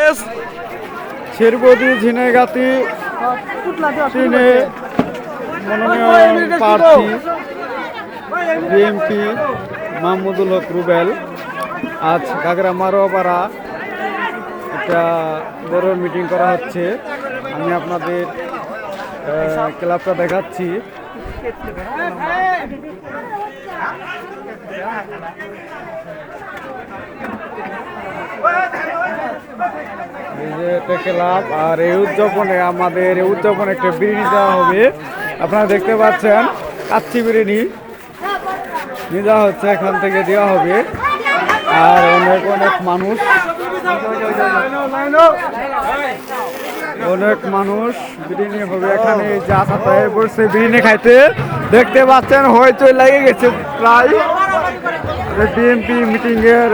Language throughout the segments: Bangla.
কংগ্রেস শেরবদি ঝিনাইগাতি তিনি মনোনয়ন প্রার্থী বিএমপি মাহমুদুল হক রুবেল আজ ঘাগরা মারোপাড়া একটা বড় মিটিং করা হচ্ছে। আমি আপনাদের ক্লাবটা দেখাচ্ছি। এই যে একটা ক্লাব, আর এই উদযাপনে একটা বিরিয়ানি দেওয়া হবে। আপনারা দেখতে পাচ্ছেন কাচ্চি বিরিয়ানি নিয়ে যাওয়া হচ্ছে, এখান থেকে দেওয়া হবে। আর অনেক মানুষ বিরিয়ানি হবে এখানে, যা সাথে বসে বিরিয়ানি খাইতে। দেখতে পাচ্ছেন হইচই লেগে গেছে প্রায়। বিএমপি মিটিং এর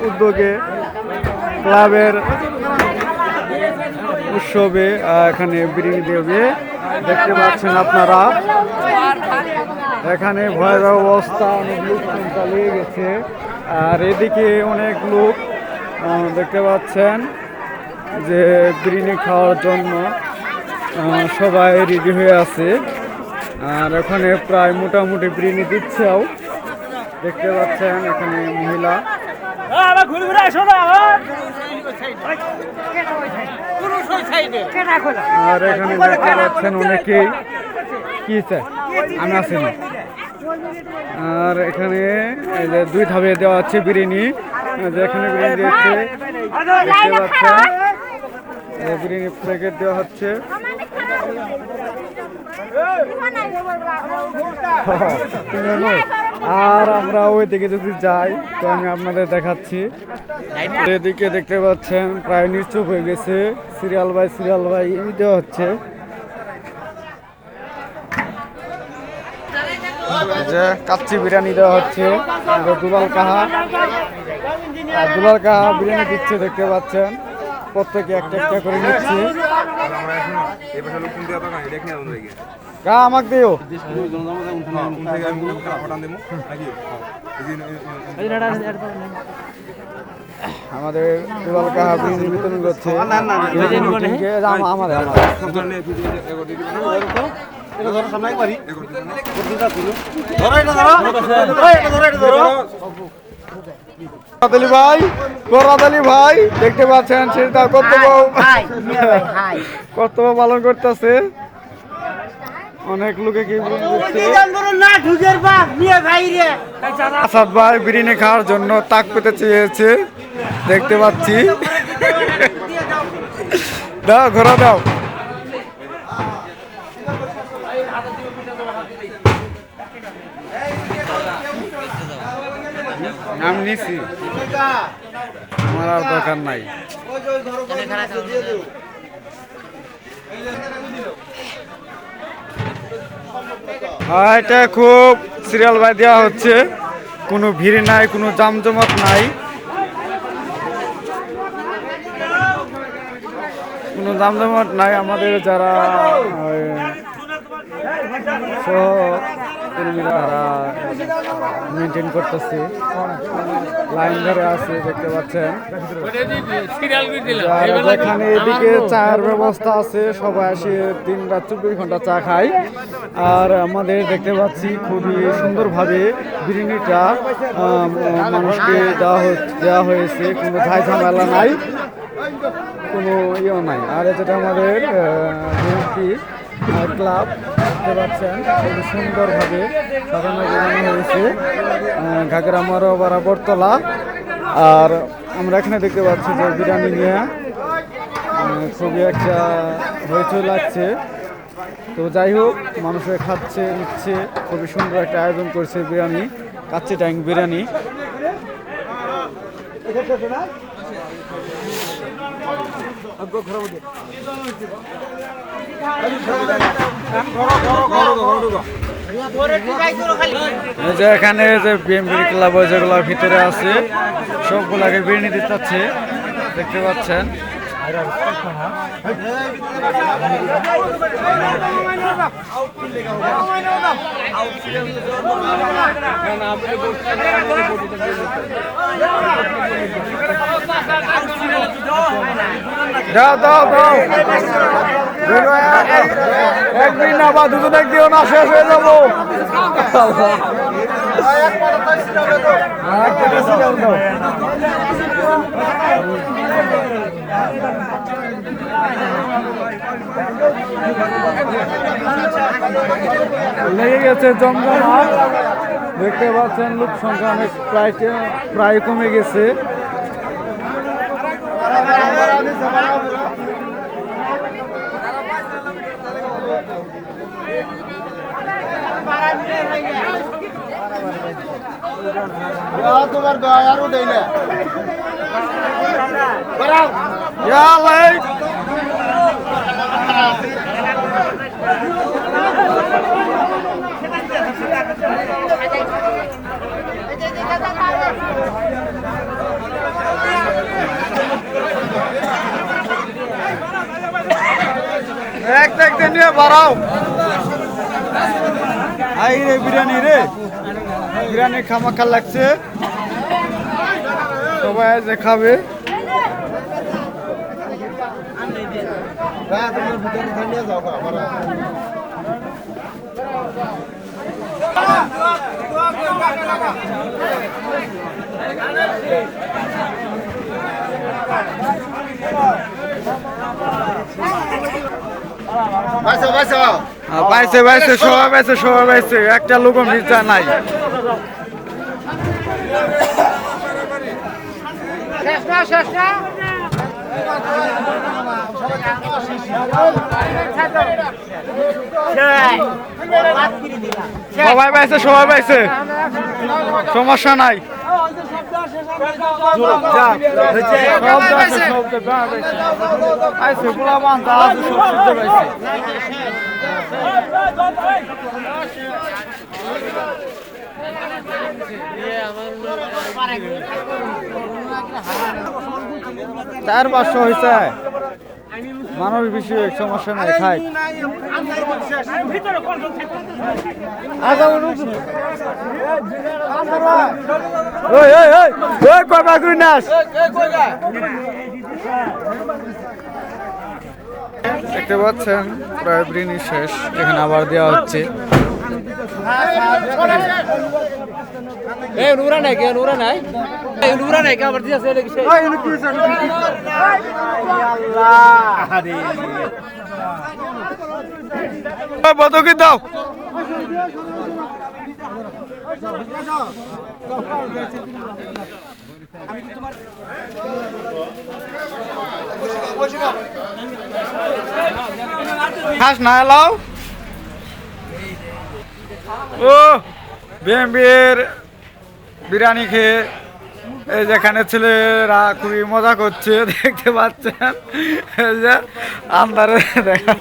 উদ্যোগে ক্লাবের উৎসবে এখানে বিরিয়ানি দেবে। দেখতে পাচ্ছেন আপনারা এখানে ভয়াবহ অবস্থা, অনেক লোক লেগে গেছে। আর এদিকে অনেক লোক দেখতে পাচ্ছেন যে বিরিয়ানি খাওয়ার জন্য সবাই রেডি হয়ে আছে। আর এখানে প্রায় মোটামুটি বিরিয়ানি দিচ্ছেও। দেখতে পাচ্ছেন এখানে মহিলা। আর এখানে দেখতে পাচ্ছেন অনেকেই কি চায়, আমি আছি না। আর এখানে এই যে 2 ধাপে দেওয়া হচ্ছে বিরিয়ানি, যেখানে বিরিয়ানি দিয়েছে দেখতে পাচ্ছেন বিরিয়ানি প্যাকেট দেওয়া হচ্ছে। আর আমরা ওই দিকে যদি যাই তো আমি আপনাদের দেখাচ্ছি। এদিকে দেখতে পাচ্ছেন প্রায় নিশ্চুপ হয়ে গেছে, সিরিয়াল বাই দেওয়া হচ্ছে। যে কাচ্চি বিরিয়ানি দেওয়া হচ্ছে, দুলাল কাহা বিরিয়ানি দিচ্ছে। দেখতে পাচ্ছেন প্রত্যেকে একটা একটা করে নিচ্ছে। আমাকে দিও আমাদের দুলাল কাহা বিরিয়ানি বিতরণ করছে। ভাই দেখতে পাচ্ছেন সেটা কর্তব্য পালন করতেছে। অনেক লোকে কি আসাদ ভাই বিরিয়ানি খাওয়ার জন্য তাক পেতে চেয়েছে, দেখতে পাচ্ছি। দাও ঘোরা দাও। আমি নিছি, আমার আর দরকার নাই। এটা খুব সিরিয়াল বাই দেওয়া হচ্ছে, কোনো ভিড় নাই, কোনো জামজমট নাই, আমাদের যারা কর্মীরা মেনটেন করতেছে, লাইন ধরে আছে। দেখতে পাচ্ছেন যেখানে এদিকে চায়ের ব্যবস্থা আছে, সবাই আসে দিন-রাত 24 ঘন্টা চা খায়। আর আমাদের দেখতে পাচ্ছি খুবই সুন্দরভাবে বিরিয়ানিটা মানুষকে দেওয়া হয়েছে, কোনো ঝাই ঝামেলা নাই, কোনো ইয়ে নাই। আর যেটা আমাদের বিএমপি ক্লাব দেখতে পাচ্ছেন খুবই সুন্দরভাবে সাজানো হয়েছে ঘাগরা মারোপাড়া বটতলা। আর আমরা এখানে দেখতে পাচ্ছি যে বিরিয়ানি নিয়ে খুবই একটা হইচই লাগছে। তো যাই হোক, মানুষের খাচ্ছে নিচ্ছে, খুবই সুন্দর একটা আয়োজন করছে বিরিয়ানি, কাচ্চি ট্যাং বিরিয়ানি। যে এখানে যে বিএমপি ক্লাব যেগুলো ভিতরে আছে সবগুলাকে বিরিয়ানি দিচ্ছে, দেখতে পাচ্ছেন। না দাও দাও দাও একদিন না বা দুজন একদিন না শেষ হয়ে যাবো লেগে গেছে জমজমাট দেখতে পাচ্ছেন লোক সংখ্যা অনেক প্রায় কমে গেছে তোমার দয়া আরো দেই না এক নিয়ে বাড়াও আই রে বিরিয়ানি বিরিয়ানি খামাখা লাগছে সবাই যে খাবে পাইছে সবাই পাইছে একটা লোক মির্জা নাই সবাই পাইছে সমস্যা নাই চার 500 হয়েছে মানুষ বেশি সমস্যা নাই খাই দেখতে পাচ্ছেন প্রায় বিরিয়ানি শেষ এখানে আবার দেওয়া হচ্ছে নুরা নাই কে আবার দিয়েছে বদকি দাও খাস না এলাও ও বিএমবির বিরিয়ানি খেয়ে এই যেখানে ছেলেরা খুবই মজা করছে দেখতে পাচ্ছেন এই যে আন্দারে দেখা